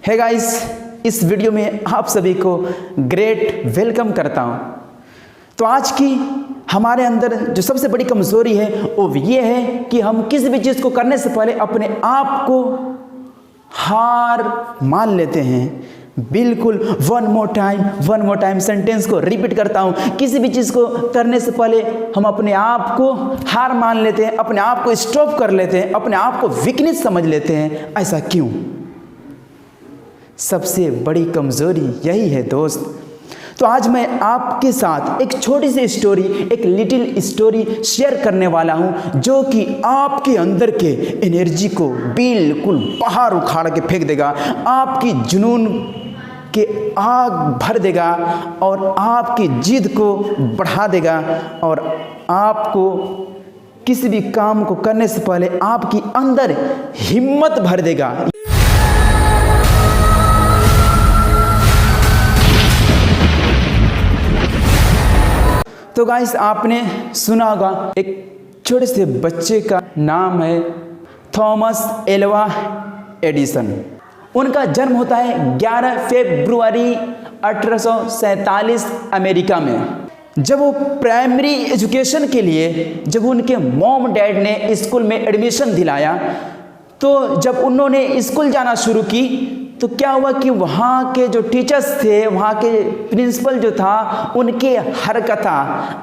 Hey guys, इस video में आप सभी को ग्रेट वेलकम करता हूं। तो आज की हमारे अंदर जो सबसे बड़ी कमज़ोरी है वो ये है कि हम किसी भी चीज़ को करने से पहले अपने आप को हार मान लेते हैं। बिल्कुल वन मोर टाइम सेंटेंस को रिपीट करता हूँ। किसी भी चीज़ को करने से पहले हम अपने आप को हार मान लेते हैं, अपने आप को स्टॉप कर लेते हैं, अपने आप को वीकनेस समझ लेते हैं। ऐसा क्यों? सबसे बड़ी कमज़ोरी यही है दोस्त। तो आज मैं आपके साथ एक छोटी सी स्टोरी, एक लिटिल स्टोरी शेयर करने वाला हूं, जो कि आपके अंदर के एनर्जी को बिल्कुल बाहर उखाड़ के फेंक देगा, आपकी जुनून के आग भर देगा और आपकी जिद को बढ़ा देगा और आपको किसी भी काम को करने से पहले आपकी अंदर हिम्मत भर देगा। तो गाइस, आपने सुना होगा एक छोटे से बच्चे का नाम है थॉमस एल्वा एडिसन। उनका जन्म होता है 11 फरवरी 1847 अमेरिका में। जब वो प्राइमरी एजुकेशन के लिए जब उनके मॉम डैड ने स्कूल में एडमिशन दिलाया, तो जब उन्होंने स्कूल जाना शुरू की तो क्या हुआ कि वहाँ के जो टीचर्स थे, वहाँ के प्रिंसिपल जो था, उनके हरकत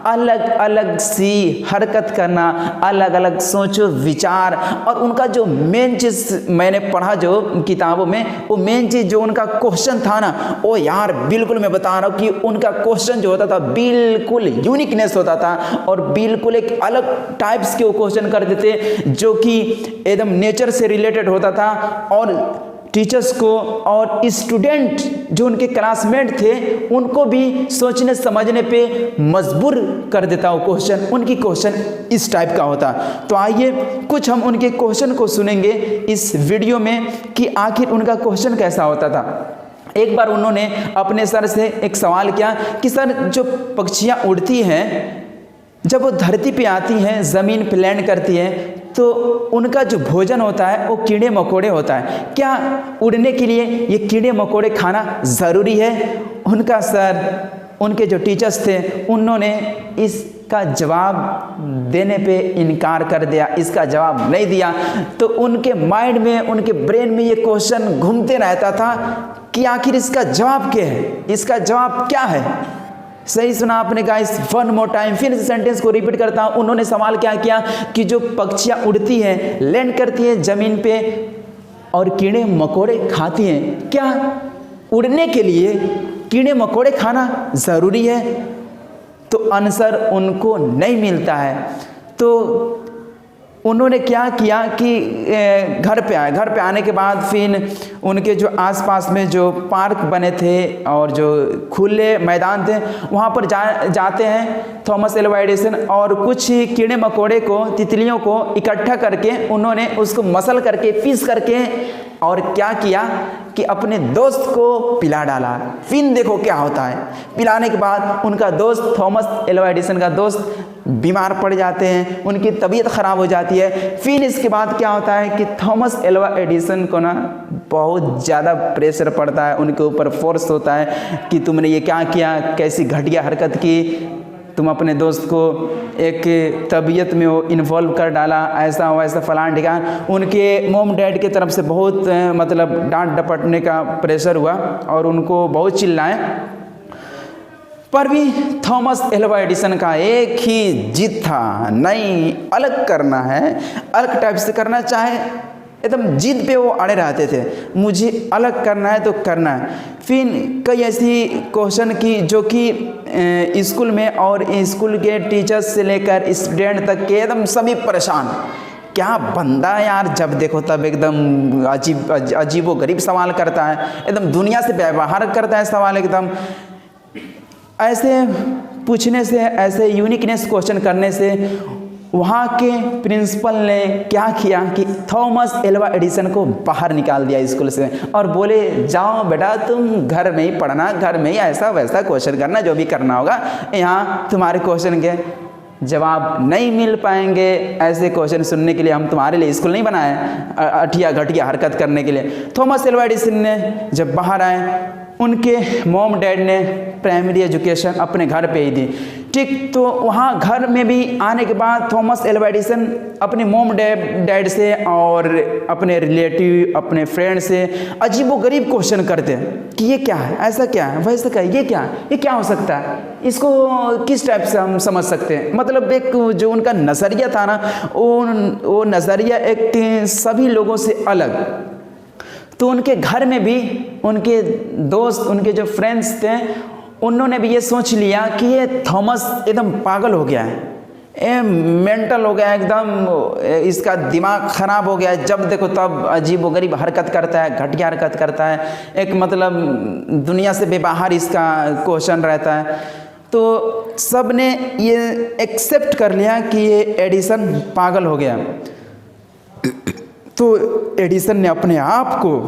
अलग अलग सी हरकत करना, अलग अलग सोचो विचार, और उनका जो मेन चीज़ मैंने पढ़ा जो किताबों में, वो मेन चीज़ जो उनका क्वेश्चन था ना, वो यार बिल्कुल मैं बता रहा हूँ कि उनका क्वेश्चन जो होता था बिल्कुल यूनिकनेस होता था और बिल्कुल एक अलग टाइप्स के वो क्वेश्चन करते थे जो कि एकदम नेचर से रिलेटेड होता था और टीचर्स को और स्टूडेंट जो उनके क्लासमेट थे उनको भी सोचने समझने पे मजबूर कर देता वो क्वेश्चन। उनकी क्वेश्चन इस टाइप का होता। तो आइए कुछ हम उनके क्वेश्चन को सुनेंगे इस वीडियो में कि आखिर उनका क्वेश्चन कैसा होता था। एक बार उन्होंने अपने सर से एक सवाल किया कि सर, जो पक्षियाँ उड़ती हैं, जब वो धरती पे आती हैं, ज़मीन पे लैंड करती हैं, तो उनका जो भोजन होता है वो कीड़े मकोड़े होता है। क्या उड़ने के लिए ये कीड़े मकोड़े खाना ज़रूरी है? उनका सर, उनके जो टीचर्स थे, उन्होंने इसका जवाब देने पे इनकार कर दिया, इसका जवाब नहीं दिया। तो उनके माइंड में, उनके ब्रेन में ये क्वेश्चन घूमते रहता था कि आखिर इसका जवाब क्या है, इसका जवाब क्या है। सही सुना आपने गाइस। वन मोर टाइम, फिर इस सेंटेंस को रिपीट करता हूँ। उन्होंने सवाल क्या किया कि जो पक्षियाँ उड़ती हैं, लैंड करती हैं ज़मीन पे और कीड़े मकोड़े खाती हैं, क्या उड़ने के लिए कीड़े मकोड़े खाना ज़रूरी है? तो आंसर उनको नहीं मिलता है। तो उन्होंने क्या किया कि घर पे आए। घर पे आने के बाद फिर उनके जो आसपास में जो पार्क बने थे और जो खुले मैदान थे, वहाँ पर जाते हैं थॉमस एल्वा एडिसन और कुछ कीड़े मकोड़े को, तितलियों को इकट्ठा करके उन्होंने उसको मसल करके, पीस करके और क्या किया कि अपने दोस्त को पिला डाला। फिर देखो क्या होता है। पिलाने के बाद उनका दोस्त, थॉमस एल्वा एडिसन का दोस्त, बीमार पड़ जाते हैं, उनकी तबीयत ख़राब हो जाती है। फिर इसके बाद क्या होता है कि थॉमस एल्वा एडिसन को ना बहुत ज़्यादा प्रेशर पड़ता है, उनके ऊपर फोर्स होता है कि तुमने ये क्या किया, कैसी घटिया हरकत की, तुम अपने दोस्त को एक तबीयत में वो इन्वॉल्व कर डाला, ऐसा वैसा फलान ठिकान। उनके मॉम डैड की तरफ से बहुत मतलब डांट डपटने का प्रेशर हुआ और उनको बहुत चिल्लाए। पर भी थॉमस एल्वा एडिसन का एक ही जिद था, नहीं, अलग करना है, अलग टाइप से करना, चाहे एकदम जिद पे वो अड़े रहते थे, मुझे अलग करना है तो करना है। फिर कई ऐसी क्वेश्चन की जो कि स्कूल में और स्कूल के टीचर्स से लेकर स्टूडेंट तक के एकदम सभी परेशान। क्या बंदा यार, जब देखो तब एकदम अजीबो गरीब सवाल करता है, एकदम दुनिया से व्यवहार करता है सवाल एकदम। ऐसे पूछने से, ऐसे यूनिकनेस क्वेश्चन करने से वहाँ के प्रिंसिपल ने क्या किया कि थॉमस एल्वा एडिसन को बाहर निकाल दिया स्कूल से और बोले, जाओ बेटा, तुम घर में ही पढ़ना, घर में ही ऐसा वैसा क्वेश्चन करना, जो भी करना होगा, यहाँ तुम्हारे क्वेश्चन के जवाब नहीं मिल पाएंगे। ऐसे क्वेश्चन सुनने के लिए हम तुम्हारे लिए स्कूल नहीं बनाए, अठिया घटिया हरकत करने के लिए। थॉमस एल्वा एडिसन ने जब बाहर आए, उनके मॉम डैड ने प्राइमरी एजुकेशन अपने घर पे ही दी, ठीक। तो वहाँ घर में भी आने के बाद थॉमस एल्वा एडिसन अपने मॉम डैड से और अपने रिलेटिव, अपने फ्रेंड से अजीबोगरीब क्वेश्चन करते हैं कि ये क्या है, ऐसा क्या है, वैसा क्या है, ये क्या हो सकता है, इसको किस टाइप से हम समझ सकते हैं। मतलब एक जो उनका नज़रिया था ना, वो नज़रिया एक सभी लोगों से अलग। तो उनके घर में भी उनके दोस्त, उनके जो फ्रेंड्स थे, उन्होंने भी ये सोच लिया कि ये थॉमस एकदम पागल हो गया है, मेंटल हो गया एकदम, इसका दिमाग खराब हो गया है। जब देखो तब अजीबोगरीब हरकत करता है, घटिया हरकत करता है, एक मतलब दुनिया से बेबाहर इसका क्वेश्चन रहता है। तो सब ने ये एक्सेप्ट कर लिया कि ये एडिसन पागल हो गया। तो एडिसन ने अपने आप को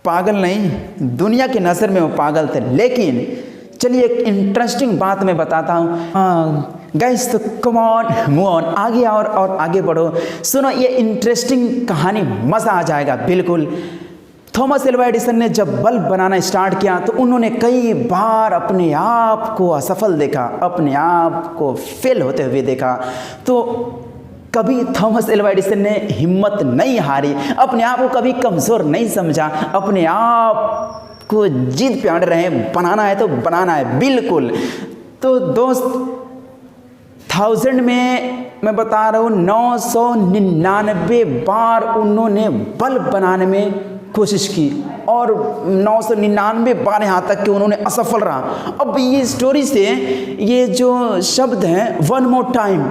पागल नहीं, दुनिया की नज़र में वो पागल थे। लेकिन चलिए एक इंटरेस्टिंग बात मैं बताता हूँ गाइस, तो कम ऑन मूव ऑन, आगे और आगे बढ़ो, सुनो ये इंटरेस्टिंग कहानी, मज़ा आ जाएगा बिल्कुल। थॉमस एल्वा एडिसन ने जब बल्ब बनाना स्टार्ट किया तो उन्होंने कई बार अपने आप को असफल देखा, अपने आप को फेल होते हुए देखा। तो कभी थॉमस एल्वा एडिसन ने हिम्मत नहीं हारी, अपने आप को कभी कमज़ोर नहीं समझा, अपने आप को जिद पे अड़ रहे, बनाना है तो बनाना है बिल्कुल। तो दोस्त 1000 में मैं बता रहा हूँ 999 बार उन्होंने बल्ब बनाने में कोशिश की और 999 बार यहाँ तक कि उन्होंने असफल रहा। अब ये स्टोरी से ये जो शब्द हैं, वन मोर टाइम,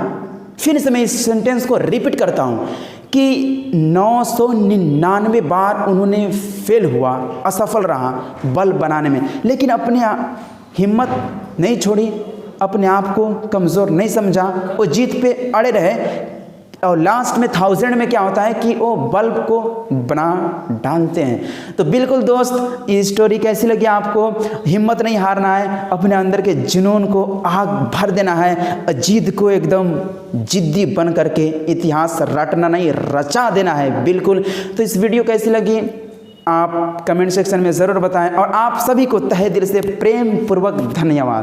फिर से मैं इस सेंटेंस को रिपीट करता हूँ कि 999 बार उन्होंने फेल हुआ, असफल रहा बल्ब बनाने में, लेकिन अपने हिम्मत नहीं छोड़ी, अपने आप को कमज़ोर नहीं समझा, वो जीत पे अड़े रहे। और लास्ट में 1000 में क्या होता है कि वो बल्ब को बना डालते हैं। तो बिल्कुल दोस्त, ये स्टोरी कैसी लगी आपको? हिम्मत नहीं हारना है, अपने अंदर के जुनून को आग भर देना है, जिद को एकदम जिद्दी बन करके इतिहास रटना नहीं, रचा देना है बिल्कुल। तो इस वीडियो कैसी लगी आप कमेंट सेक्शन में ज़रूर बताएं और आप सभी को तहे दिल से प्रेम पूर्वक धन्यवाद।